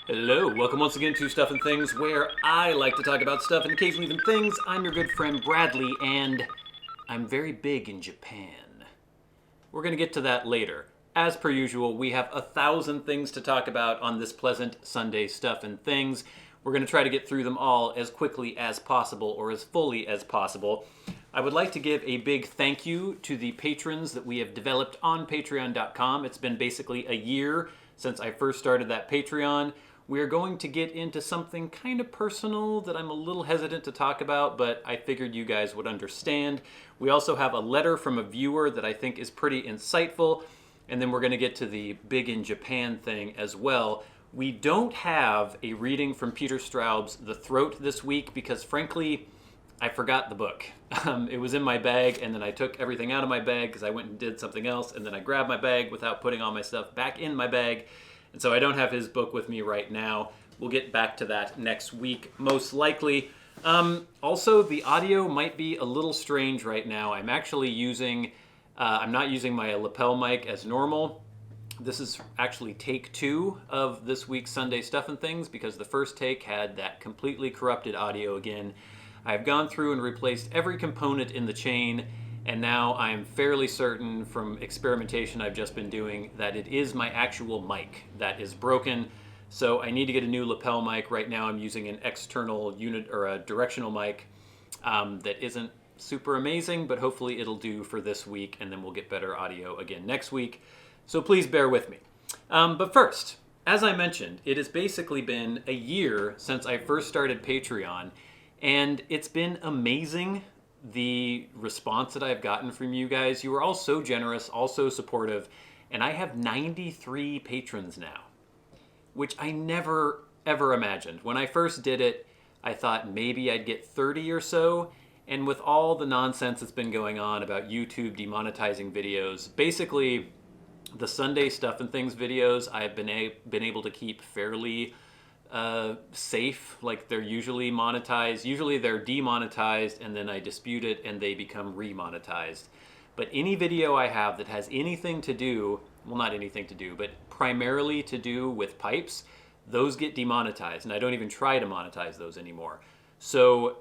Hello, welcome once again to Stuff and Things, where I like to talk about stuff and occasionally even things. I'm your good friend Bradley, and I'm very big in Japan. We're going to get to that later. As per usual, we have 1,000 things to talk about on this pleasant Sunday Stuff and Things. We're going to try to get through them all as quickly as possible, or as fully as possible. I would like to give a big thank you to the patrons that we have developed on Patreon.com. It's been basically a year since I first started that Patreon. We're going to get into something kind of personal that I'm a little hesitant to talk about, but I figured you guys would understand. We also have a letter from a viewer that I think is pretty insightful, and then we're going to get to the big in Japan thing as well. We don't have a reading from Peter Straub's The Throat this week because, frankly, I forgot the book. It was in my bag, and then I took everything out of my bag because I went and did something else, and then I grabbed my bag without putting all my stuff back in my bag. And so I don't have his book with me right now. We'll get back to that next week, most likely. Also, the audio might be a little strange right now. I'm actually using, I'm not using my lapel mic as normal. This is actually take 2 of this week's Sunday Stuff and Things because the first take had that completely corrupted audio again. I've gone through and replaced every component in the chain, and now I'm fairly certain from experimentation I've just been doing that it is my actual mic that is broken. So I need to get a new lapel mic. Right now I'm using an external unit or a directional mic that isn't super amazing, but hopefully it'll do for this week, and then we'll get better audio again next week. So please bear with me. But first, as I mentioned, it has basically been a year since I first started Patreon, and it's been amazing the response that I've gotten from you guys. You are all so generous, all so supportive, and I have 93 patrons now, which I never ever imagined. When I first did it, I thought maybe I'd get 30 or so, and with all the nonsense that's been going on about YouTube demonetizing videos, basically the Sunday Stuff and Things videos I've been able to keep fairly safe. Like, they're usually monetized. Usually they're demonetized, and then I dispute it and they become remonetized. But any video I have that has anything to do, well, not anything to do, but primarily to do with pipes, those get demonetized, and I don't even try to monetize those anymore. So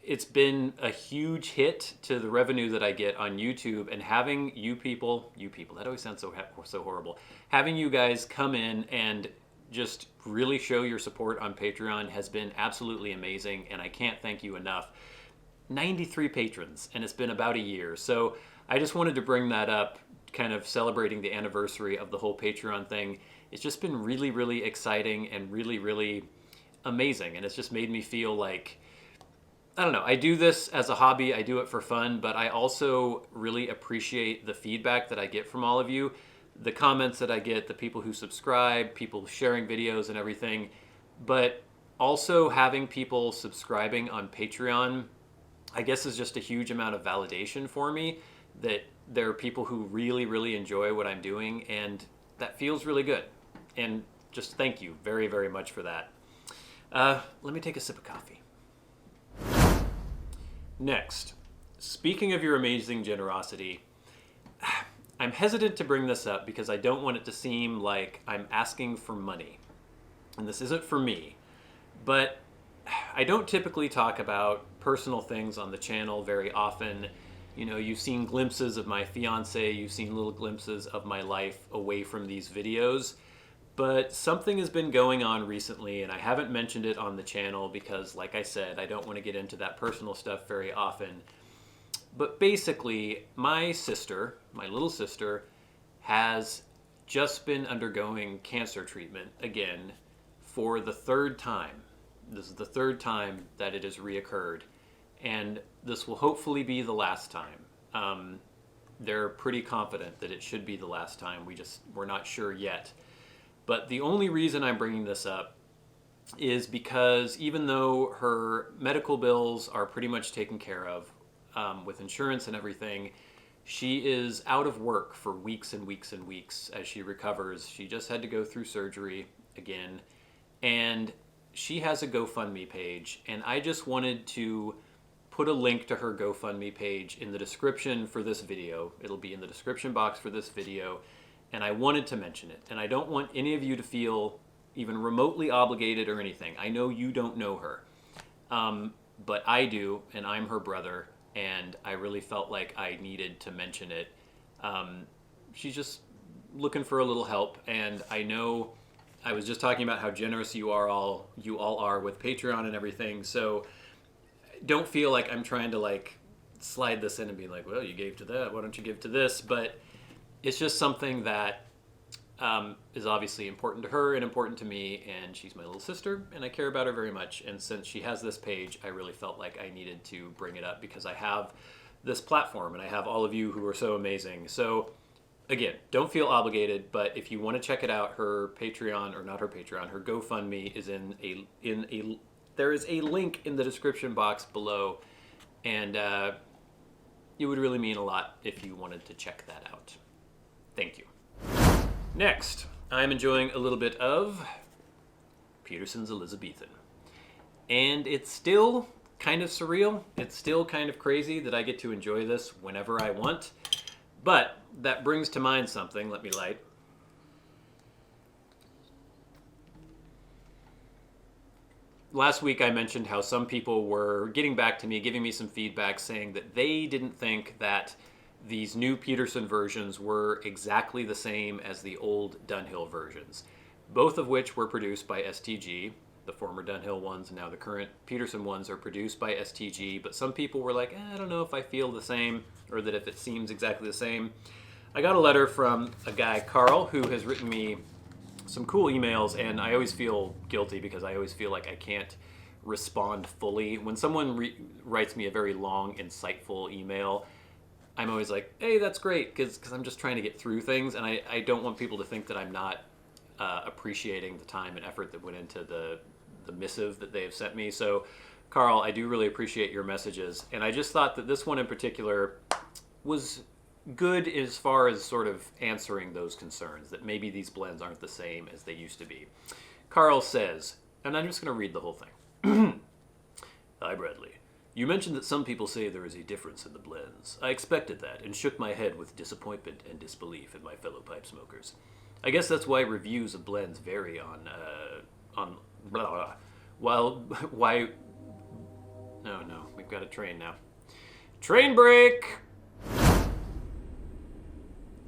it's been a huge hit to the revenue that I get on YouTube, and having you people, that always sounds so horrible. Having you guys come in and just really show your support on Patreon has been absolutely amazing, and I can't thank you enough. 93 patrons, and it's been about a year. So I just wanted to bring that up, kind of celebrating the anniversary of the whole Patreon thing. It's just been really, really exciting and really, really amazing, and it's just made me feel like, I don't know, I do this as a hobby, I do it for fun, but I also really appreciate the feedback that I get from all of you. The comments that I get, the people who subscribe, people sharing videos and everything, but also having people subscribing on Patreon, I guess, is just a huge amount of validation for me that there are people who really, really enjoy what I'm doing, and that feels really good. And just thank you very, very much for that. Let me take a sip of coffee. Next, speaking of your amazing generosity, I'm hesitant to bring this up because I don't want it to seem like I'm asking for money. And this isn't for me, but I don't typically talk about personal things on the channel very often. You know, you've seen glimpses of my fiance, you've seen little glimpses of my life away from these videos, but something has been going on recently, and I haven't mentioned it on the channel because, like I said, I don't want to get into that personal stuff very often. But basically, my sister, my little sister, has just been undergoing cancer treatment again for the 3rd time. This is the 3rd time that it has reoccurred, and this will hopefully be the last time. They're pretty confident that it should be the last time. We're not sure yet. But the only reason I'm bringing this up is because even though her medical bills are pretty much taken care of, with insurance and everything, she is out of work for weeks and weeks and weeks as she recovers. She just had to go through surgery again, and she has a GoFundMe page, and I just wanted to put a link to her GoFundMe page in the description for this video. It'll be in the description box for this video, and I wanted to mention it. And I don't want any of you to feel even remotely obligated or anything. I know you don't know her, but I do, and I'm her brother, and I really felt like I needed to mention it. She's just looking for a little help, and I know I was just talking about how generous you all are with Patreon and everything, so don't feel like I'm trying to like slide this in and be like, well, you gave to that, why don't you give to this? But it's just something that is obviously important to her and important to me, and she's my little sister, and I care about her very much. And since she has this page, I really felt like I needed to bring it up because I have this platform and I have all of you who are so amazing. So again, don't feel obligated, but if you want to check it out, her Patreon, or not her Patreon, her GoFundMe is there is a link in the description box below, and it would really mean a lot if you wanted to check that out. Thank you. Next, I'm enjoying a little bit of Peterson's Elizabethan. And it's still kind of surreal. It's still kind of crazy that I get to enjoy this whenever I want. But that brings to mind something. Let me light. Last week I mentioned how some people were getting back to me, giving me some feedback, saying that they didn't think that these new Peterson versions were exactly the same as the old Dunhill versions, both of which were produced by STG. The former Dunhill ones and now the current Peterson ones are produced by STG, but some people were like, I don't know if I feel the same, or that if it seems exactly the same. I got a letter from a guy, Carl, who has written me some cool emails, and I always feel guilty because I always feel like I can't respond fully. When someone writes me a very long, insightful email, I'm always like, hey, that's great, because I'm just trying to get through things, and I don't want people to think that I'm not appreciating the time and effort that went into the missive that they have sent me. So, Carl, I do really appreciate your messages, and I just thought that this one in particular was good as far as sort of answering those concerns, that maybe these blends aren't the same as they used to be. Carl says, and I'm just going to read the whole thing. Hi, Bradley. You mentioned that some people say there is a difference in the blends. I expected that and shook my head with disappointment and disbelief at my fellow pipe smokers. I guess that's why reviews of blends vary on blah, blah, blah. Why... Oh no, we've got a train now. Train break!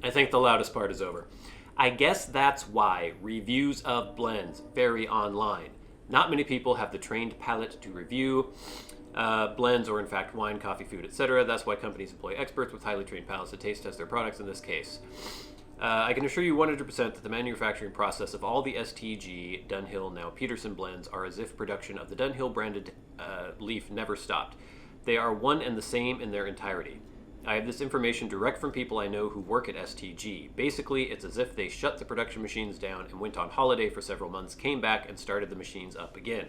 I think the loudest part is over. I guess that's why reviews of blends vary online. Not many people have the trained palate to review blends, or in fact wine, coffee, food, etc. That's why companies employ experts with highly trained palates to taste test their products in this case. I can assure you 100% that the manufacturing process of all the STG, Dunhill, now Peterson blends are as if production of the Dunhill branded leaf never stopped. They are one and the same in their entirety. I have this information direct from people I know who work at STG. Basically, it's as if they shut the production machines down and went on holiday for several months, came back, and started the machines up again.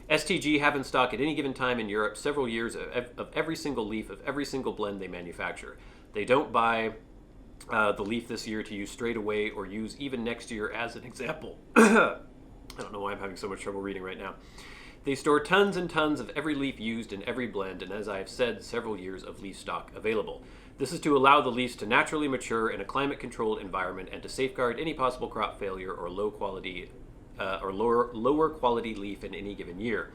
STG have in stock at any given time in Europe several years of every single leaf of every single blend they manufacture. They don't buy the leaf this year to use straight away or use even next year as an example. I don't know why I'm having so much trouble reading right now. They store tons and tons of every leaf used in every blend, and as I have said, several years of leaf stock available. This is to allow the leaves to naturally mature in a climate-controlled environment and to safeguard any possible crop failure or lower quality leaf in any given year.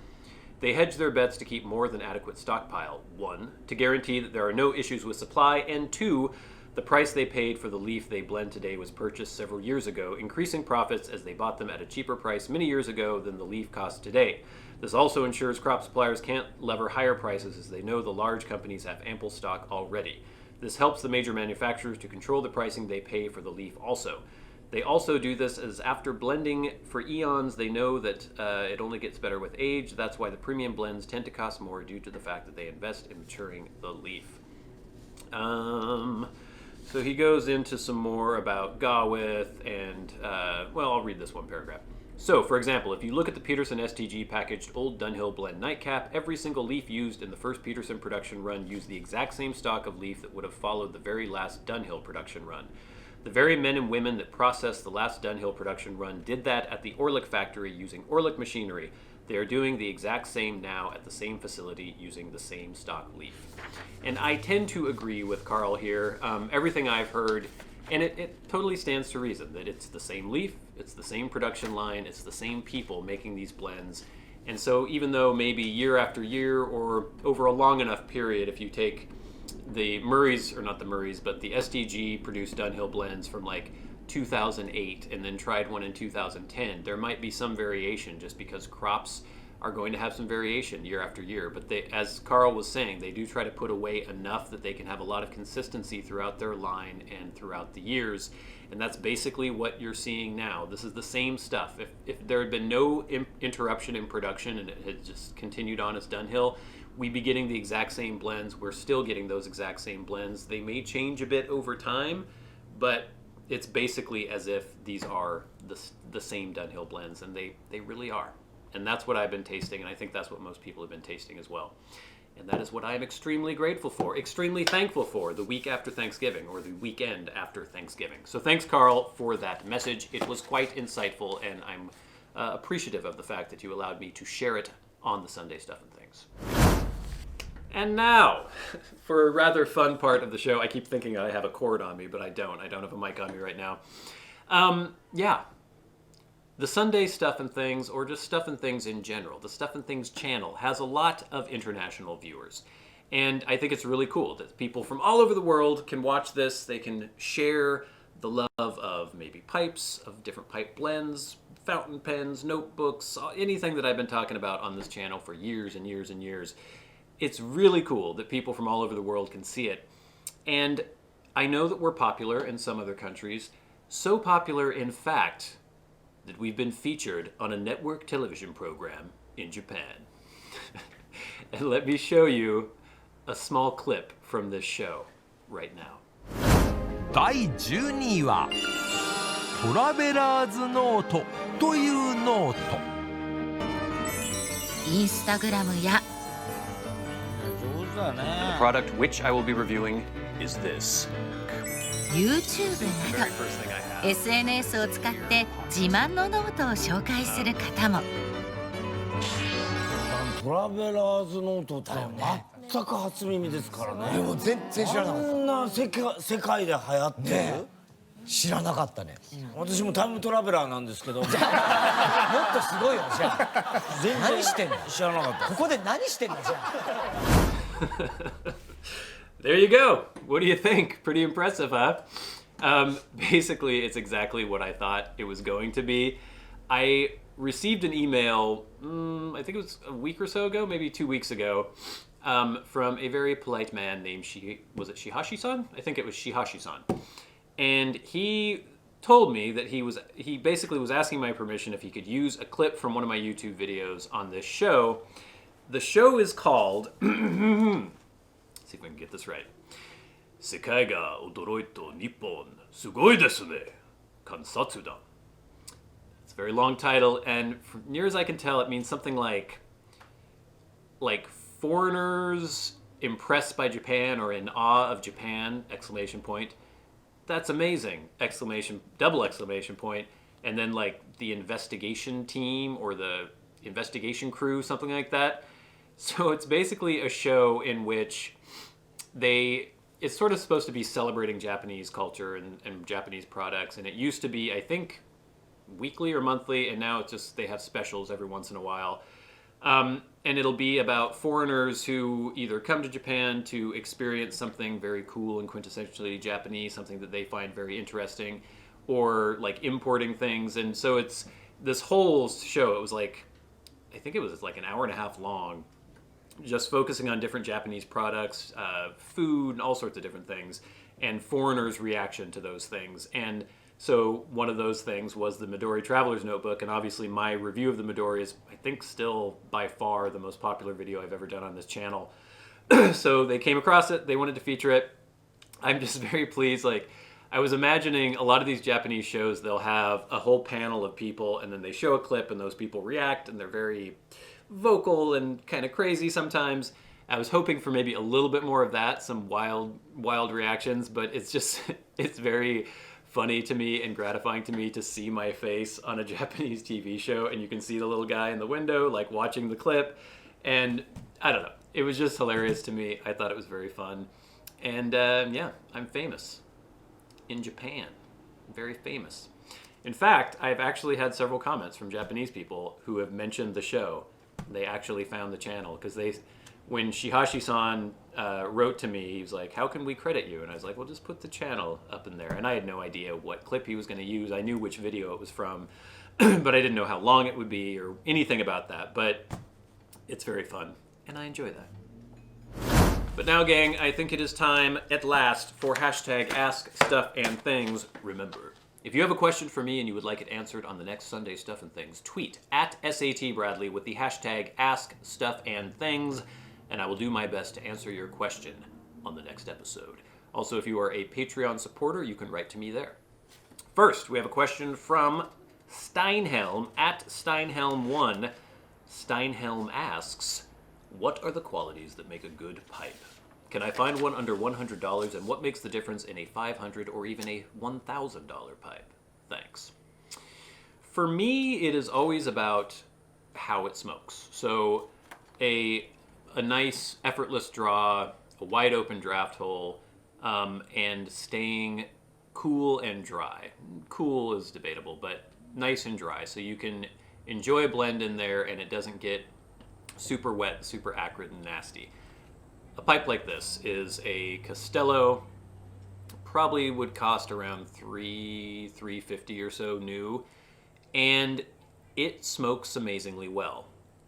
They hedge their bets to keep more than adequate stockpile. 1, to guarantee that there are no issues with supply, and 2, the price they paid for the leaf they blend today was purchased several years ago, increasing profits as they bought them at a cheaper price many years ago than the leaf costs today. This also ensures crop suppliers can't lever higher prices as they know the large companies have ample stock already. This helps the major manufacturers to control the pricing they pay for the leaf also. They also do this as after blending for eons, they know that it only gets better with age. That's why the premium blends tend to cost more due to the fact that they invest in maturing the leaf. So he goes into some more about Gawith and, I'll read this one paragraph. So, for example, if you look at the Peterson STG packaged Old Dunhill Blend Nightcap, every single leaf used in the first Peterson production run used the exact same stock of leaf that would have followed the very last Dunhill production run. The very men and women that processed the last Dunhill production run did that at the Orlick factory using Orlick machinery. They are doing the exact same now at the same facility using the same stock leaf. And I tend to agree with Carl here. Everything I've heard, and it totally stands to reason that it's the same leaf, It's the same production line. It's the same people making these blends. And so even though maybe year after year or over a long enough period, if you take the Murray's, or not the Murray's, but the SDG produced Dunhill blends from like 2008 and then tried one in 2010, there might be some variation just because crops are going to have some variation year after year. But they, as Carl was saying, they do try to put away enough that they can have a lot of consistency throughout their line and throughout the years. And that's basically what you're seeing now. This is the same stuff. If there had been no interruption in production and it had just continued on as Dunhill, we'd be getting the exact same blends. We're still getting those exact same blends. They may change a bit over time, but it's basically as if these are the same Dunhill blends, and they really are. And that's what I've been tasting, and I think that's what most people have been tasting as well. And that is what I am extremely grateful for, extremely thankful for the week after Thanksgiving, or the weekend after Thanksgiving. So thanks, Carl, for that message. It was quite insightful, and I'm appreciative of the fact that you allowed me to share it on the Sunday Stuff and Things. And now, for a rather fun part of the show. I keep thinking I have a cord on me, but I don't. I don't have a mic on me right now. Yeah. The Sunday Stuff and Things, or just Stuff and Things in general, the Stuff and Things channel has a lot of international viewers. And I think it's really cool that people from all over the world can watch this. They can share the love of maybe pipes, of different pipe blends, fountain pens, notebooks, anything that I've been talking about on this channel for years and years and years. It's really cool that people from all over the world can see it. And I know that we're popular in some other countries, so popular, in fact, that we've been featured on a network television program in Japan. And let me show you a small clip from this show right now. 第12位はトラベラーズノートというノート。インスタグラムや The product which I will be reviewing is this. YouTube The な very ど first thing I have. SNS を使って自慢のノートを紹介する方も。トラベラーズノートって全く初耳ですからね。でも全然知らなかった。こんな世界で流行ってる、ね、知らなかったね。私もタイムトラベラーなんですけど。もっとすごいよじゃあ。何してんの？知らなかった。ここで何してんのじゃあ。There you go. What do you think? Pretty impressive, huh? Basically, it's exactly what I thought it was going to be. I received an email, I think it was a week or so ago, maybe 2 weeks ago, from a very polite man named Shihashi-san? I think it was Shihashi-san. And he told me that he basically was asking my permission if he could use a clip from one of my YouTube videos on this show. The show is called, see if we can get this right. 世界が驚いた日本すごいですね観察団. It's a very long title, and from near as I can tell, it means something like foreigners impressed by Japan or in awe of Japan! Exclamation point. That's amazing! Double exclamation point. And then like the investigation team or the investigation crew, something like that. So it's basically a show in which it's sort of supposed to be celebrating Japanese culture and Japanese products. And it used to be, I think, weekly or monthly, and now it's just they have specials every once in a while. And it'll be about foreigners who either come to Japan to experience something very cool and quintessentially Japanese, something that they find very interesting, or like importing things. And so it's this whole show, it was like, I think it was like an hour and a half long, just focusing on different Japanese products, food, and all sorts of different things, and foreigners' reaction to those things. And so one of those things was the Midori Traveler's Notebook, and obviously my review of the Midori is, I think, still by far the most popular video I've ever done on this channel. So they came across it, they wanted to feature it. I'm just very pleased. Like, I was imagining a lot of these Japanese shows, they'll have a whole panel of people, and then they show a clip, and those people react, and they're very vocal and kind of crazy sometimes. I was hoping for maybe a little bit more of that, some wild reactions, but it's just, it's very funny to me and gratifying to me to see my face on a Japanese TV show, and you can see the little guy in the window, like watching the clip, and I don't know, it was just hilarious to me. I thought it was very fun, and yeah, I'm famous in Japan, very famous. In fact, I've actually had several comments from Japanese people who have mentioned the show. They actually found the channel because when Shihashi-san wrote to me, he was like, how can we credit you? And I was like, well, just put the channel up in there. And I had no idea what clip he was going to use. I knew which video it was from, but I didn't know how long it would be or anything about that. But it's very fun, and I enjoy that. But now, gang, I think it is time at last for hashtag askstuffandthings. Remember, if you have a question for me and you would like it answered on the next Sunday Stuff and Things, tweet at SATBradley with the hashtag askstuffandthings, and I will do my best to answer your question on the next episode. Also, if you are a Patreon supporter, you can write to me there. First, we have a question from Steinhelm at Steinhelm1. Steinhelm asks, what are the qualities that make a good pipe? Can I find one under $100, and what makes the difference in a $500 or even a $1,000 pipe? Thanks. For me, it is always about how it smokes. So a nice effortless draw, a wide open draft hole, and staying cool and dry. Cool is debatable, but nice and dry, so you can enjoy a blend in there and it doesn't get super wet, super acrid and nasty. A pipe like this is a Castello, probably would cost around $350 or so new, and it smokes amazingly well.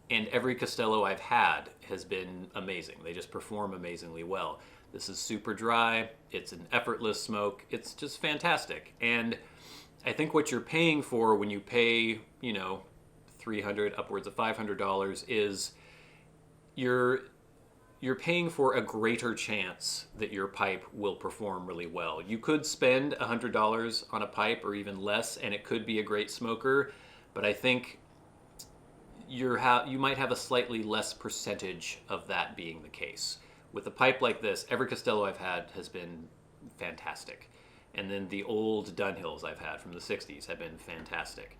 And every Castello I've had has been amazing. They just perform amazingly well. This is super dry, it's an effortless smoke, it's just fantastic. And I think what you're paying for when you pay, $300, upwards of $500 is you're paying for a greater chance that your pipe will perform really well. You could spend $100 on a pipe or even less, and it could be a great smoker, but I think you might have a slightly less percentage of that being the case. With a pipe like this, every Castello I've had has been fantastic. And then the old Dunhills I've had from the 60s have been fantastic.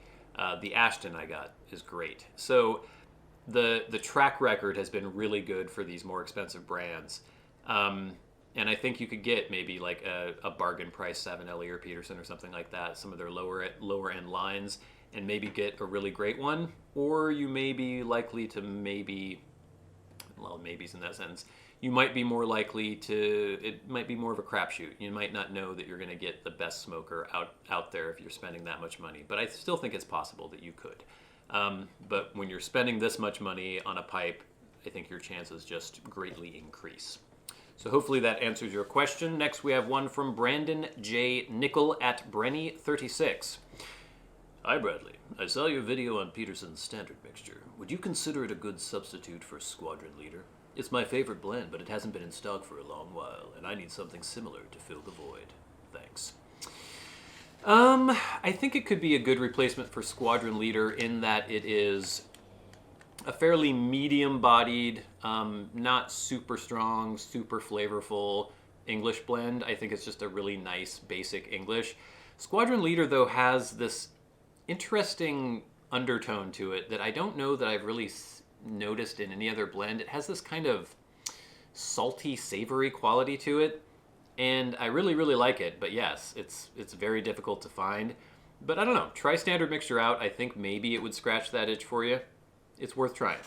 The Ashton I got is great. So the track record has been really good for these more expensive brands. And I think you could get maybe like a bargain price 7LE or Peterson or something like that, some of their lower end lines, and maybe get a really great one. Or you may be likely to maybes in that sentence, you might be more likely to, it might be more of a crapshoot. You might not know that you're going to get the best smoker out there if you're spending that much money. But I still think it's possible that you could. But when you're spending this much money on a pipe, I think your chances just greatly increase. So hopefully that answers your question. Next we have one from Brandon J. Nickel at Brenny36. Hi Bradley, I saw your video on Peterson's Standard Mixture. Would you consider it a good substitute for Squadron Leader? It's my favorite blend, but it hasn't been in stock for a long while, and I need something similar to fill the void. Thanks. I think it could be a good replacement for Squadron Leader in that it is a fairly medium-bodied, not super strong, super flavorful English blend. I think it's just a really nice, basic English. Squadron Leader, though, has this interesting undertone to it that I don't know that I've really noticed in any other blend. It has this kind of salty, savory quality to it, and I really, really like it. But yes, it's very difficult to find. But I don't know. Try Standard Mixture out. I think maybe it would scratch that itch for you. It's worth trying.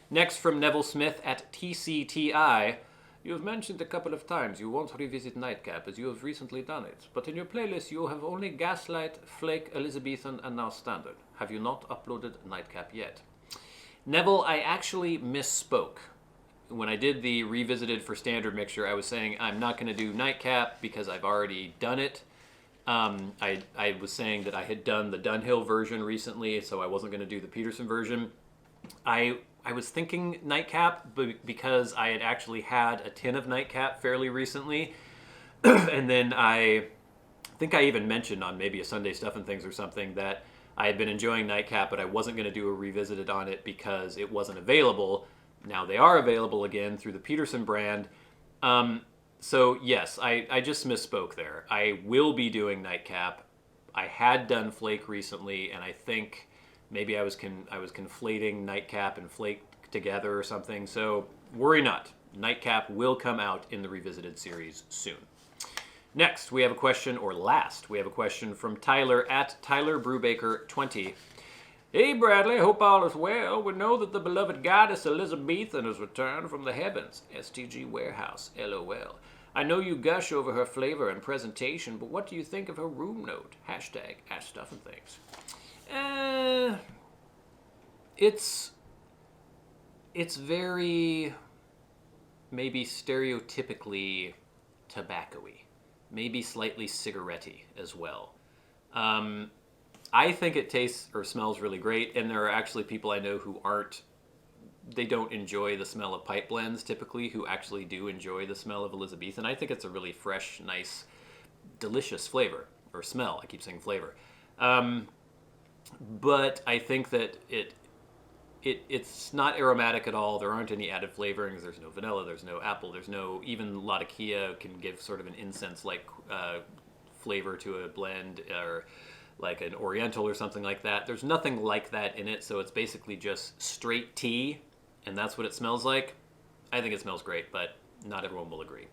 Next from Neville Smith at TCTI. You have mentioned a couple of times you won't revisit Nightcap as you have recently done it, but in your playlist you have only Gaslight, Flake, Elizabethan, and now Standard. Have you not uploaded Nightcap yet? Neville, I actually misspoke. When I did the Revisited for Standard Mixture, I was saying I'm not going to do Nightcap because I've already done it. I was saying that I had done the Dunhill version recently, so I wasn't going to do the Peterson version. I was thinking Nightcap because I had actually had a tin of Nightcap fairly recently. And then I think I even mentioned on maybe a Sunday Stuff and Things or something that I had been enjoying Nightcap, but I wasn't going to do a Revisited on it because it wasn't available. Now they are available again through the Peterson brand. So yes, I just misspoke there. I will be doing Nightcap. I had done Flake recently, and I think maybe I was conflating Nightcap and Flake together or something. So worry not. Nightcap will come out in the Revisited series soon. Next, we have a question, or last, we have a question from Tyler at Tyler Brubaker 20. Hey Bradley, hope all is well. We know that the beloved goddess Elizabethan has returned from the heavens. STG Warehouse, LOL. I know you gush over her flavor and presentation, but what do you think of her room note? Hashtag askstuffandthings. It's very, maybe stereotypically tobacco-y. Maybe slightly cigarette-y as well. I think it tastes or smells really great, and there are actually people I know who they don't enjoy the smell of pipe blends typically, who actually do enjoy the smell of Elizabethan. I think it's a really fresh, nice, delicious flavor, or smell. I keep saying flavor. But I think that it's not aromatic at all. There aren't any added flavorings. There's no vanilla, there's no apple, there's no, even Latakia can give sort of an incense-like flavor to a blend, or like an oriental or something like that. There's nothing like that in it, so it's basically just straight tea, and that's what it smells like. I think it smells great, but not everyone will agree.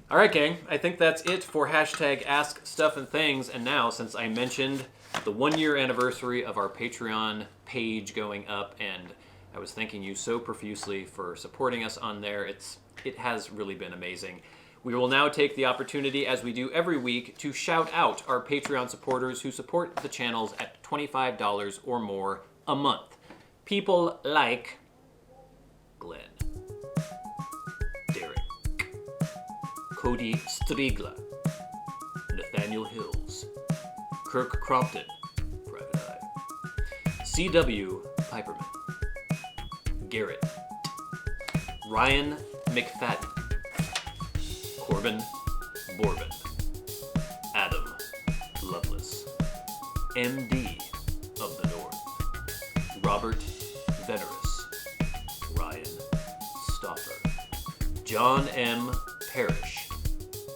All right, gang, I think that's it for hashtag askstuffandthings, and now, since I mentioned the 1-year anniversary of our Patreon page going up, and I was thanking you so profusely for supporting us on there. It has really been amazing. We will now take the opportunity, as we do every week, to shout out our Patreon supporters who support the channels at $25 or more a month. People like Glenn, Derek, Cody Striegler, Nathaniel Hills, Kirk Crompton, Private Eye, C.W. Piperman, Garret, Ryan McFadin, corbynborbyn, Adam Loveless, MDoftheNorth, Robert Venerus, Ryan Stauffer, John M. Parrish,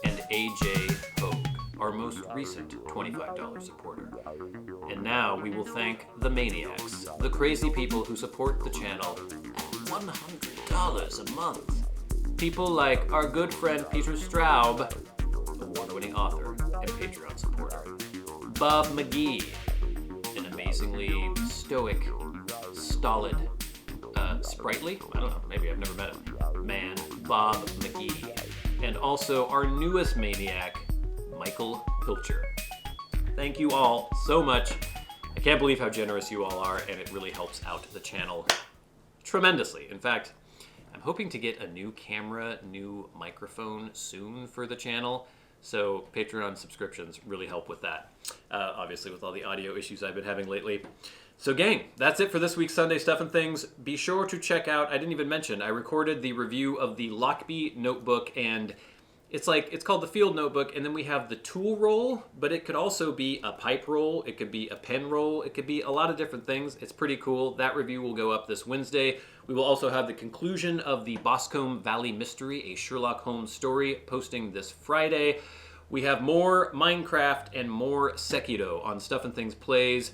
and AJ Hoge, our most recent $25 supporter. And now we will thank the Maniacs, the crazy people who support the channel at $100 a month. People like our good friend Peter Straub, award-winning author and Patreon supporter. Bob Magee, an amazingly stoic, stolid, sprightly, I don't know, maybe I've never met him, man, Bob Magee. And also our newest maniac, Michael Pilcher. Thank you all so much. I can't believe how generous you all are, and it really helps out the channel tremendously. In fact, I'm hoping to get a new camera, new microphone soon for the channel, so Patreon subscriptions really help with that, obviously with all the audio issues I've been having lately. So gang, that's it for this week's Sunday Stuff and Things. Be sure to check out, I didn't even mention, I recorded the review of the Lockbee notebook, and it's called the Field Notebook, and then we have the tool roll, but it could also be a pipe roll, it could be a pen roll, it could be a lot of different things. It's pretty cool. That review will go up this Wednesday. We will also have the conclusion of the Boscombe Valley Mystery, a Sherlock Holmes story, posting this Friday. We have more Minecraft and more Sekiro on Stuff and Things Plays.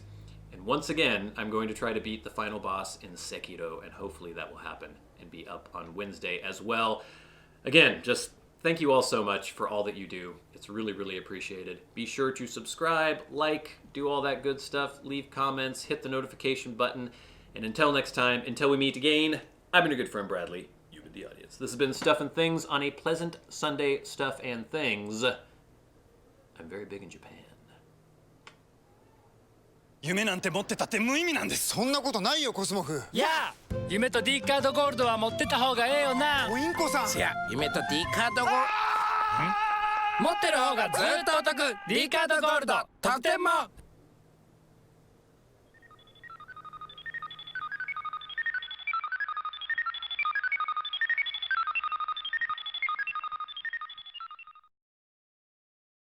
And once again, I'm going to try to beat the final boss in Sekiro, and hopefully that will happen and be up on Wednesday as well. Again, just thank you all so much for all that you do. It's really, really appreciated. Be sure to subscribe, like, do all that good stuff, leave comments, hit the notification button. And until next time, until we meet again, I've been your good friend Bradley. You've been the audience. This has been Stuff and Things on a pleasant Sunday Stuff and Things. I'm very big in Japan. 夢なんて持ってたって無意味なんです。そんなことないよコスモフ。いやあ、夢と D カードゴールドは持ってた方がええよな。おインコさん。せや、夢と D カードゴールド持ってる方がずっとお得。 D カードゴールド特典も